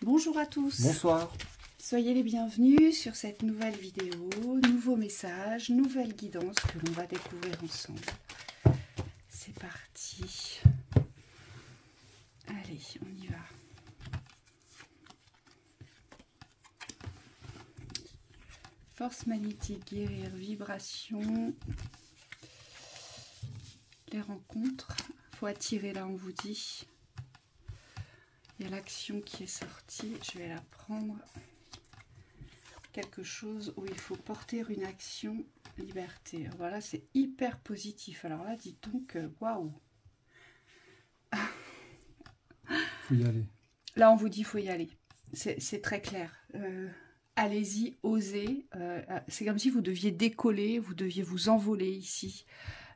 Bonjour à tous. Bonsoir. Soyez les bienvenus sur cette nouvelle vidéo, nouveau message, nouvelle guidance que l'on va découvrir ensemble. C'est parti. Allez, on y va. Force magnétique, guérir, vibration. Les rencontres. Il faut attirer là, on vous dit. Il y a l'action qui est sortie. Je vais la prendre. Quelque chose où il faut porter une action liberté. Voilà, c'est hyper positif. Alors là, dites donc, waouh. Faut y aller. Là, on vous dit, faut y aller. C'est très clair. Allez-y, osez. C'est comme si vous deviez décoller, vous deviez vous envoler ici.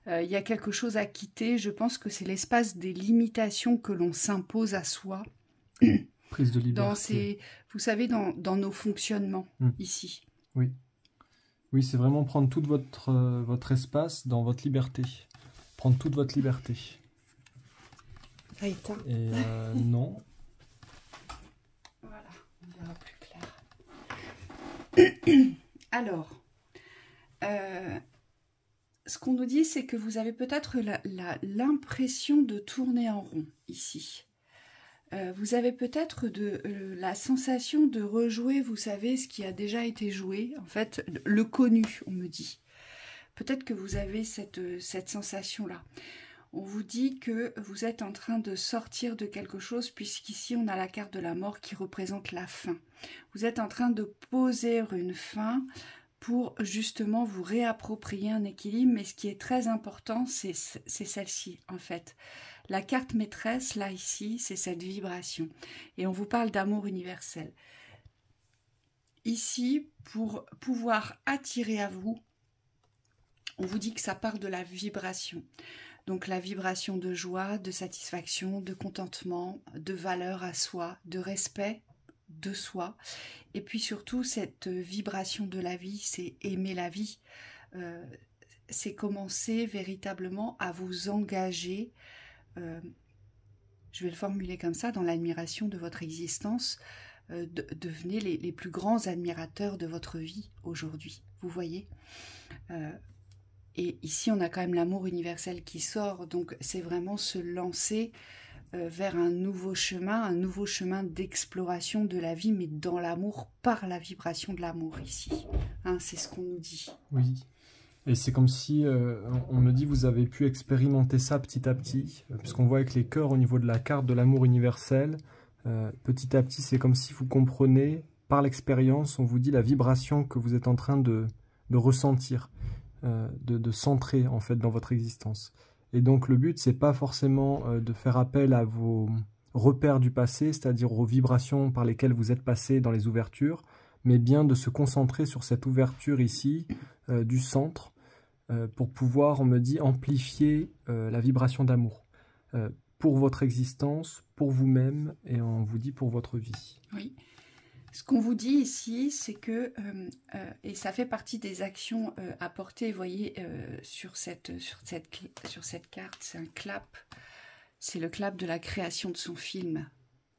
Il y a quelque chose à quitter. Je pense que c'est l'espace des limitations que l'on s'impose à soi. Prise de liberté. Vous savez, dans nos fonctionnements, ici. Oui. Oui, c'est vraiment prendre tout votre espace dans votre liberté. Prendre toute votre liberté. Ça éteint. Et non. Voilà, on verra plus clair. Alors, ce qu'on nous dit, c'est que vous avez peut-être l'impression de tourner en rond, ici. Vous avez peut-être la sensation de rejouer, vous savez, ce qui a déjà été joué, en fait, le connu, on me dit. Peut-être que vous avez cette sensation-là. On vous dit que vous êtes en train de sortir de quelque chose, puisqu'ici, on a la carte de la mort qui représente la fin. Vous êtes en train de poser une fin pour justement vous réapproprier un équilibre, mais ce qui est très important, c'est celle-ci, en fait. La carte maîtresse, là, ici, c'est cette vibration. Et on vous parle d'amour universel. Ici, pour pouvoir attirer à vous, on vous dit que ça part de la vibration. Donc la vibration de joie, de satisfaction, de contentement, de valeur à soi, de respect de soi. Et puis surtout, cette vibration de la vie, c'est aimer la vie. C'est commencer véritablement à vous engager, je vais le formuler comme ça, dans l'admiration de votre existence. Devenez les plus grands admirateurs de votre vie aujourd'hui, vous voyez. Et ici, on a quand même l'amour universel qui sort, donc c'est vraiment se lancer vers un nouveau chemin d'exploration de la vie, mais dans l'amour, par la vibration de l'amour ici. Hein, c'est ce qu'on nous dit. Oui. Et c'est comme si, on me dit, vous avez pu expérimenter ça petit à petit, puisqu'on voit avec les cœurs au niveau de la carte de l'amour universel, petit à petit, c'est comme si vous comprenez, par l'expérience, on vous dit la vibration que vous êtes en train de ressentir, de centrer en fait dans votre existence. Et donc le but, c'est pas forcément de faire appel à vos repères du passé, c'est-à-dire aux vibrations par lesquelles vous êtes passé dans les ouvertures, mais bien de se concentrer sur cette ouverture ici, du centre, pour pouvoir, on me dit, amplifier la vibration d'amour pour votre existence, pour vous-même, et on vous dit pour votre vie. Oui. Ce qu'on vous dit ici, c'est que, et ça fait partie des actions à porter, vous voyez, sur cette carte, c'est un clap, c'est le clap de la création de son film,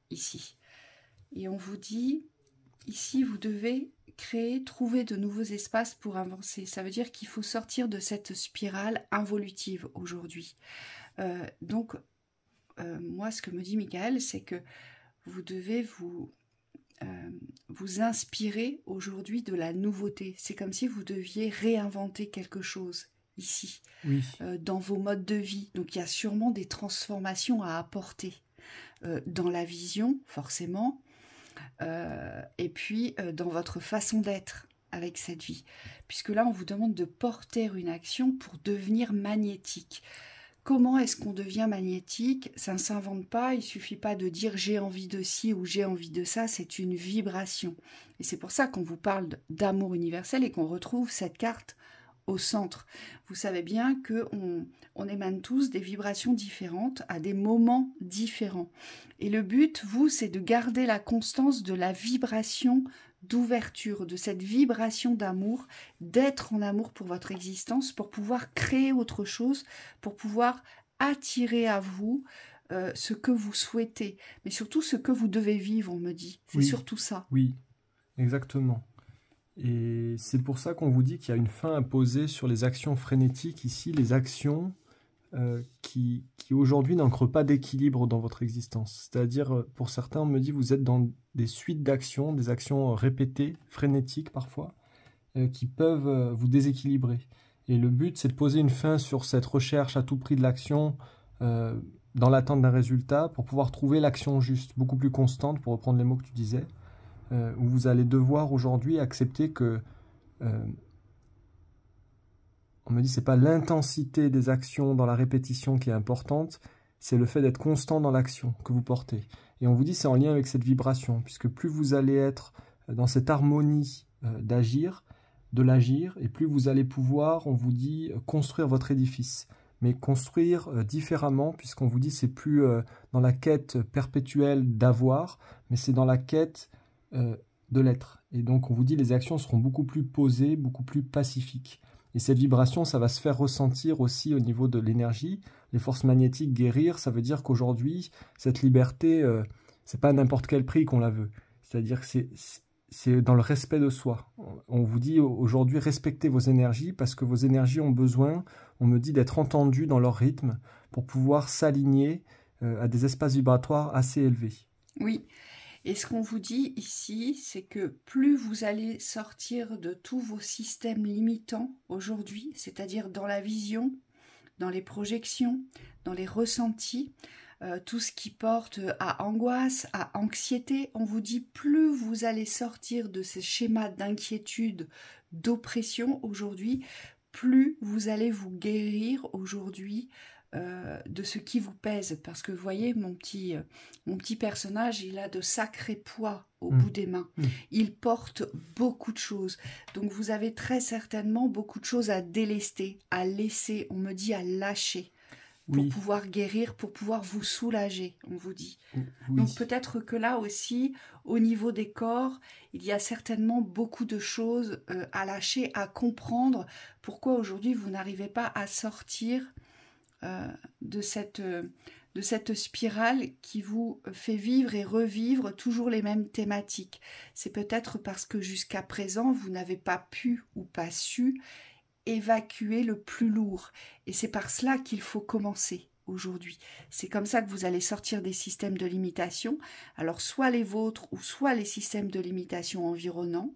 ici. Et on vous dit, ici, vous devez créer, trouver de nouveaux espaces pour avancer. Ça veut dire qu'il faut sortir de cette spirale involutive aujourd'hui. Donc, moi, ce que me dit Michael, c'est que vous devez vous inspirer aujourd'hui de la nouveauté. C'est comme si vous deviez réinventer quelque chose ici, oui. Dans vos modes de vie. Donc il y a sûrement des transformations à apporter dans la vision, forcément, et puis dans votre façon d'être avec cette vie. Puisque là, on vous demande de porter une action pour devenir magnétique. Comment est-ce qu'on devient magnétique? Ça ne s'invente pas, il ne suffit pas de dire j'ai envie de ci ou j'ai envie de ça, c'est une vibration. Et c'est pour ça qu'on vous parle d'amour universel et qu'on retrouve cette carte au centre. Vous savez bien qu'on émane tous des vibrations différentes à des moments différents. Et le but, vous, c'est de garder la constance de la vibration d'ouverture, de cette vibration d'amour, d'être en amour pour votre existence, pour pouvoir créer autre chose, pour pouvoir attirer à vous ce que vous souhaitez, mais surtout ce que vous devez vivre, on me dit. C'est Oui, surtout ça. oui, exactement. Et c'est pour ça qu'on vous dit qu'il y a une fin à poser sur les actions frénétiques ici, les actions qui aujourd'hui n'ancrent pas d'équilibre dans votre existence. C'est-à-dire, pour certains, on me dit, vous êtes dans des suites d'actions, des actions répétées, frénétiques parfois, qui peuvent vous déséquilibrer. Et le but, c'est de poser une fin sur cette recherche à tout prix de l'action dans l'attente d'un résultat pour pouvoir trouver l'action juste, beaucoup plus constante, pour reprendre les mots que tu disais, où vous allez devoir aujourd'hui accepter que on me dit c'est pas l'intensité des actions dans la répétition qui est importante, c'est le fait d'être constant dans l'action que vous portez. Et on vous dit c'est en lien avec cette vibration, puisque plus vous allez être dans cette harmonie d'agir, de l'agir, et plus vous allez pouvoir, on vous dit, construire votre édifice. Mais construire différemment, puisqu'on vous dit c'est plus dans la quête perpétuelle d'avoir, mais c'est dans la quête de l'être. Et donc on vous dit les actions seront beaucoup plus posées, beaucoup plus pacifiques. Et cette vibration, ça va se faire ressentir aussi au niveau de l'énergie. Les forces magnétiques guérir, ça veut dire qu'aujourd'hui, cette liberté, c'est pas à n'importe quel prix qu'on la veut. C'est-à-dire que c'est dans le respect de soi. On vous dit aujourd'hui, respectez vos énergies parce que vos énergies ont besoin, on me dit, d'être entendues dans leur rythme pour pouvoir s'aligner à des espaces vibratoires assez élevés. Oui. Et ce qu'on vous dit ici, c'est que plus vous allez sortir de tous vos systèmes limitants aujourd'hui, c'est-à-dire dans la vision, dans les projections, dans les ressentis, tout ce qui porte à angoisse, à anxiété, on vous dit plus vous allez sortir de ces schémas d'inquiétude, d'oppression aujourd'hui, plus vous allez vous guérir aujourd'hui de ce qui vous pèse, parce que vous voyez mon petit personnage, il a de sacrés poids au bout des mains, il porte beaucoup de choses, donc vous avez très certainement beaucoup de choses à délester, à laisser, on me dit à lâcher pour pouvoir guérir, pour pouvoir vous soulager, on vous dit. Donc peut-être que là aussi, au niveau des corps, il y a certainement beaucoup de choses à lâcher, à comprendre pourquoi aujourd'hui vous n'arrivez pas à sortir de cette spirale qui vous fait vivre et revivre toujours les mêmes thématiques. C'est peut-être parce que jusqu'à présent, vous n'avez pas pu ou pas su évacuer le plus lourd. Et c'est par cela qu'il faut commencer aujourd'hui. C'est comme ça que vous allez sortir des systèmes de limitation. Alors soit les vôtres ou soit les systèmes de limitation environnants.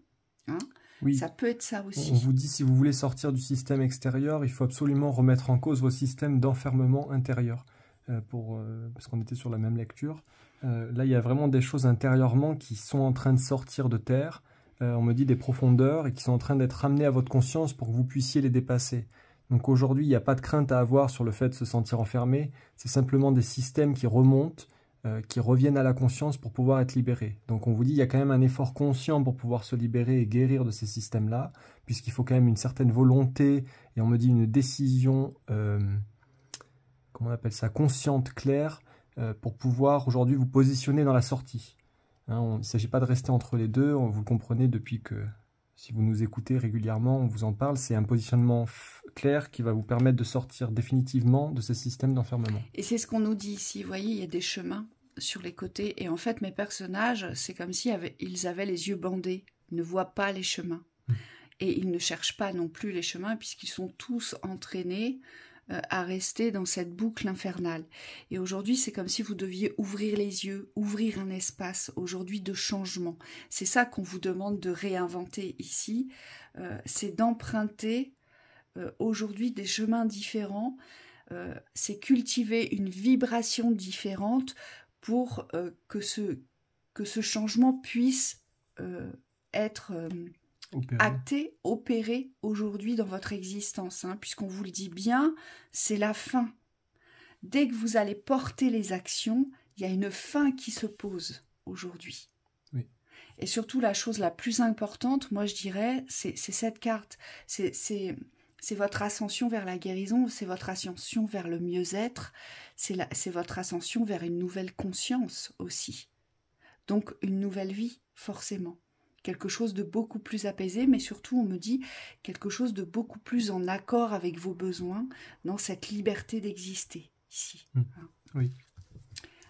Hein. Oui. Ça peut être ça aussi. On vous dit, si vous voulez sortir du système extérieur, il faut absolument remettre en cause vos systèmes d'enfermement intérieur. Parce qu'on était sur la même lecture. Là, il y a vraiment des choses intérieurement qui sont en train de sortir de terre. On me dit des profondeurs et qui sont en train d'être ramenées à votre conscience pour que vous puissiez les dépasser. Donc aujourd'hui, il n'y a pas de crainte à avoir sur le fait de se sentir enfermé. C'est simplement des systèmes qui remontent, qui reviennent à la conscience pour pouvoir être libérés. Donc on vous dit il y a quand même un effort conscient pour pouvoir se libérer et guérir de ces systèmes-là, puisqu'il faut quand même une certaine volonté, et on me dit une décision, comment on appelle ça, consciente, claire, pour pouvoir aujourd'hui vous positionner dans la sortie. Hein, il ne s'agit pas de rester entre les deux, vous le comprenez depuis que, si vous nous écoutez régulièrement, on vous en parle, c'est un positionnement clair qui va vous permettre de sortir définitivement de ces systèmes d'enfermement. Et c'est ce qu'on nous dit ici, vous voyez, il y a des chemins sur les côtés, et en fait mes personnages, c'est comme si ils avaient les yeux bandés, ils ne voient pas les chemins, et ils ne cherchent pas non plus les chemins, puisqu'ils sont tous entraînés à rester dans cette boucle infernale. Et aujourd'hui, c'est comme si vous deviez ouvrir les yeux, ouvrir un espace aujourd'hui de changement. C'est ça qu'on vous demande de réinventer ici, c'est d'emprunter aujourd'hui des chemins différents, c'est cultiver une vibration différente pour que ce changement puisse être acté, opéré aujourd'hui dans votre existence, hein, puisqu'on vous le dit bien, c'est la fin. Dès que vous allez porter les actions, il y a une fin qui se pose aujourd'hui. Oui. Et surtout, la chose la plus importante, moi je dirais, c'est cette carte. C'est votre ascension vers la guérison, c'est votre ascension vers le mieux-être, c'est votre ascension vers une nouvelle conscience aussi. Donc une nouvelle vie, forcément. Quelque chose de beaucoup plus apaisé, mais surtout, on me dit, quelque chose de beaucoup plus en accord avec vos besoins, dans cette liberté d'exister, ici. Oui.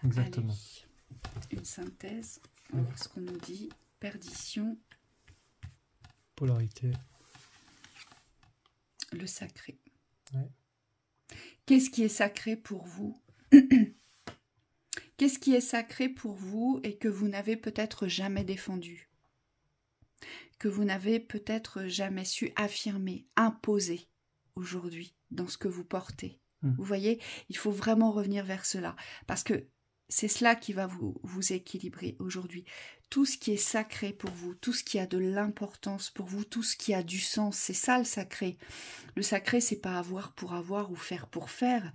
Exactement. Allez, une synthèse. On va voir ce qu'on nous dit. Perdition. Polarité. Le sacré. Ouais. Qu'est-ce qui est sacré pour vous? Qu'est-ce qui est sacré pour vous et que vous n'avez peut-être jamais défendu? Que vous n'avez peut-être jamais su affirmer, imposer aujourd'hui dans ce que vous portez? Vous voyez, il faut vraiment revenir vers cela. Parce que c'est cela qui va vous équilibrer aujourd'hui. Tout ce qui est sacré pour vous, tout ce qui a de l'importance pour vous, tout ce qui a du sens, c'est ça le sacré. Le sacré, c'est pas avoir pour avoir ou faire pour faire.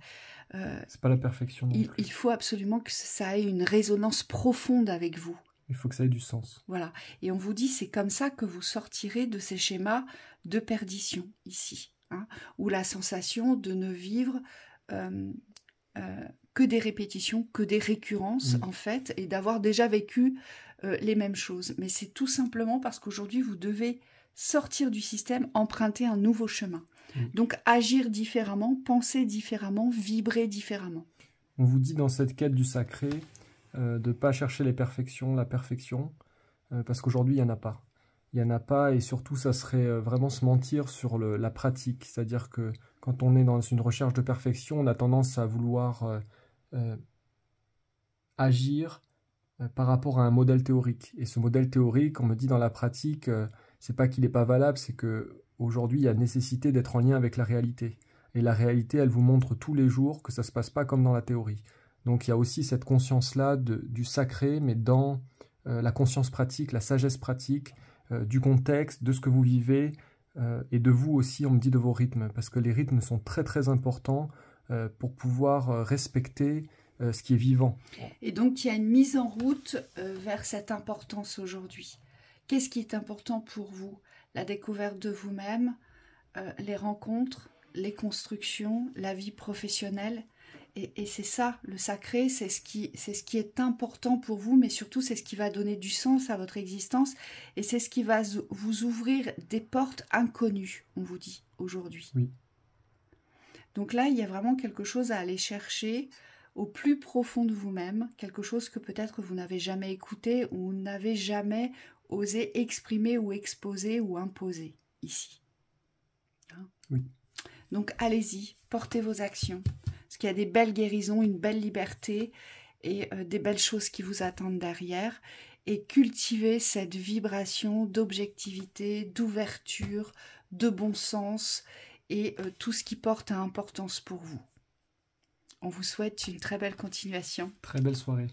C'est pas la perfection. Il faut absolument que ça ait une résonance profonde avec vous. Il faut que ça ait du sens. Voilà. Et on vous dit, c'est comme ça que vous sortirez de ces schémas de perdition ici. Hein, où la sensation de ne vivre que des répétitions, que des récurrences, en fait, et d'avoir déjà vécu les mêmes choses. Mais c'est tout simplement parce qu'aujourd'hui, vous devez sortir du système, emprunter un nouveau chemin. Donc, agir différemment, penser différemment, vibrer différemment. On vous dit dans cette quête du sacré de ne pas chercher les perfections, la perfection, parce qu'aujourd'hui, il n'y en a pas. Il n'y en a pas, et surtout, ça serait vraiment se mentir sur la pratique. C'est-à-dire que quand on est dans une recherche de perfection, on a tendance à vouloir agir par rapport à un modèle théorique. Et ce modèle théorique, on me dit dans la pratique, c'est pas qu'il n'est pas valable, c'est qu'aujourd'hui, il y a nécessité d'être en lien avec la réalité. Et la réalité, elle vous montre tous les jours que ça ne se passe pas comme dans la théorie. Donc il y a aussi cette conscience-là du sacré, mais dans la conscience pratique, la sagesse pratique, du contexte, de ce que vous vivez, et de vous aussi, on me dit de vos rythmes, parce que les rythmes sont très très importants pour pouvoir respecter ce qui est vivant. Et donc il y a une mise en route vers cette importance aujourd'hui. Qu'est-ce qui est important pour vous? La découverte de vous-même, les rencontres, les constructions, la vie professionnelle. Et c'est ça, le sacré, c'est ce qui est important pour vous, mais surtout c'est ce qui va donner du sens à votre existence et c'est ce qui va vous ouvrir des portes inconnues, on vous dit, aujourd'hui. Oui. Donc là, il y a vraiment quelque chose à aller chercher au plus profond de vous-même, quelque chose que peut-être vous n'avez jamais écouté ou n'avez jamais osé exprimer ou exposer ou imposer ici. Hein? Oui. Donc allez-y, portez vos actions. Parce qu'il y a des belles guérisons, une belle liberté et des belles choses qui vous attendent derrière. Et cultivez cette vibration d'objectivité, d'ouverture, de bon sens et tout ce qui porte à importance pour vous. On vous souhaite une très belle continuation. Très belle soirée.